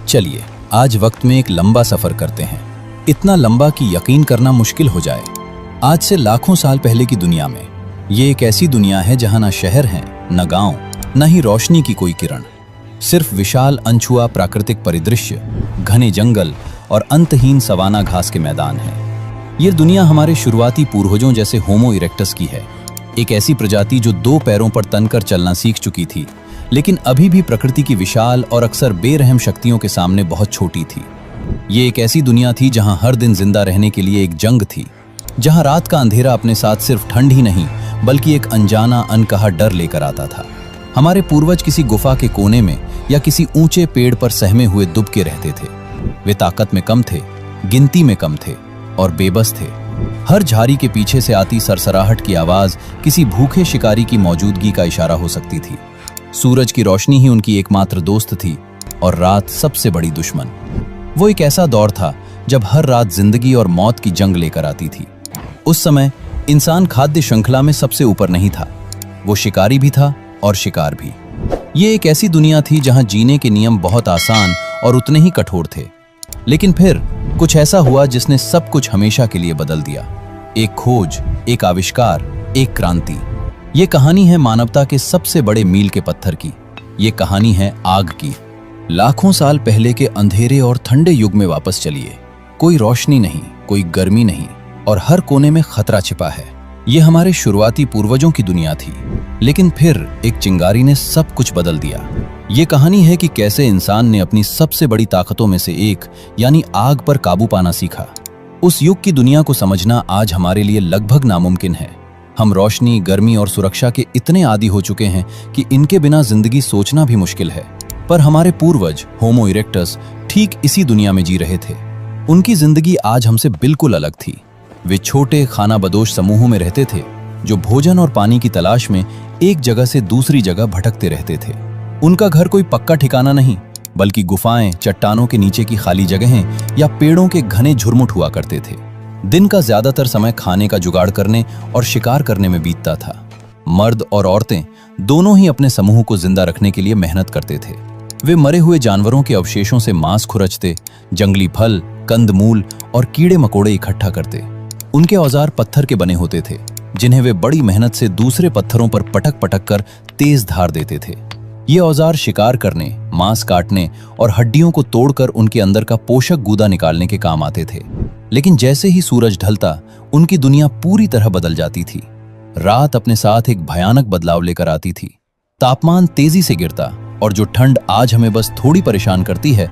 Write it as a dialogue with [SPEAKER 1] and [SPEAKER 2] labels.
[SPEAKER 1] चलिए आज वक्त में एक लंबा सफर करते हैं, इतना लंबा कि यकीन करना मुश्किल हो जाए। आज से लाखों साल पहले की दुनिया में ये एक ऐसी दुनिया है जहां ना शहर हैं, न गांव, न ही रोशनी की कोई किरण, सिर्फ विशाल अनछुआ प्राकृतिक परिदृश्य, घने जंगल और अंतहीन सवाना घास के मैदान हैं। ये दुनिया हमारे शुरुआती पूर्वजों जैसे होमो इरेक्टस की है, एक ऐसी प्रजाति जो 2 पैरों पर तनकर चलना सीख चुकी थी, लेकिन अभी भी प्रकृति की विशाल और अक्सर बेरहम शक्तियों के सामने बहुत छोटी थी। ये एक ऐसी दुनिया थी जहां हर दिन जिंदा रहने के लिए एक जंग थी, जहां रात का अंधेरा अपने साथ सिर्फ ठंड ही नहीं बल्कि एक अनजाना अनकहा डर लेकर आता था। हमारे पूर्वज किसी गुफा के कोने में या किसी ऊंचे पेड़ पर सहमे हुए दुबके रहते थे। वे ताकत में कम थे, गिनती में कम थे और बेबस थे। हर झाड़ी के पीछे से आती सरसराहट की आवाज किसी भूखे शिकारी की मौजूदगी का इशारा हो सकती थी। सूरज की रोशनी ही उनकी एकमात्र दोस्त थी और रात सबसे बड़ी दुश्मन। वो एक ऐसा दौर था जब हर रात जिंदगी और मौत की जंग लेकर आती थी। उस समय इंसान खाद्य श्रृंखला में सबसे ऊपर नहीं था, वो शिकारी भी था और शिकार भी। ये एक ऐसी दुनिया थी जहां जीने के नियम बहुत आसान और उतने ही कठोर थे। लेकिन फिर कुछ ऐसा हुआ जिसने सब कुछ हमेशा के लिए बदल दिया। एक खोज, एक आविष्कार, एक क्रांति। ये कहानी है मानवता के सबसे बड़े मील के पत्थर की। ये कहानी है आग की। लाखों साल पहले के अंधेरे और ठंडे युग में वापस चलिए। कोई रोशनी नहीं, कोई गर्मी नहीं और हर कोने में खतरा छिपा है। ये हमारे शुरुआती पूर्वजों की दुनिया थी, लेकिन फिर एक चिंगारी ने सब कुछ बदल दिया। ये कहानी है कि कैसे इंसान ने अपनी सबसे बड़ी ताकतों में से एक यानी आग पर काबू पाना सीखा। उस युग की दुनिया को समझना आज हमारे लिए लगभग नामुमकिन है। हम रोशनी, गर्मी और सुरक्षा के इतने आदी हो चुके हैं कि इनके बिना जिंदगी सोचना भी मुश्किल है। पर हमारे पूर्वज होमो इरेक्टस ठीक इसी दुनिया में जी रहे थे। उनकी जिंदगी आज हमसे बिल्कुल अलग थी। वे छोटे खानाबदोश समूहों में रहते थे जो भोजन और पानी की तलाश में एक जगह से दूसरी जगह भटकते रहते थे। उनका घर कोई पक्का ठिकाना नहीं बल्कि गुफाएं, चट्टानों के नीचे की खाली जगहें या पेड़ों के घने झुरमुट हुआ करते थे। दिन का ज्यादातर समय खाने का जुगाड़ करने और शिकार करने में बीतता था। मर्द और औरतें दोनों ही अपने समूह को जिंदा रखने के लिए मेहनत करते थे। वे मरे हुए जानवरों के अवशेषों से मांस खुरचते, जंगली फल, कंदमूल और कीड़े मकोड़े इकट्ठा करते। उनके औजार पत्थर के बने होते थे जिन्हें वे बड़ी मेहनत से दूसरे पत्थरों पर पटक पटक कर तेज धार देते थे। ये औजार शिकार करने, मांस काटने और हड्डियों को तोड़कर उनके अंदर का पोषक गूदा निकालने के काम आते थे। लेकिन जैसे ही सूरज ढलता, उनकी दुनिया पूरी तरह बदल जाती थी। रात अपने साथ एक भयानक बदलाव लेकर आती थी। तापमान तेजी से गिरता और जो ठंड आज हमें बस थोड़ी परेशान करती है,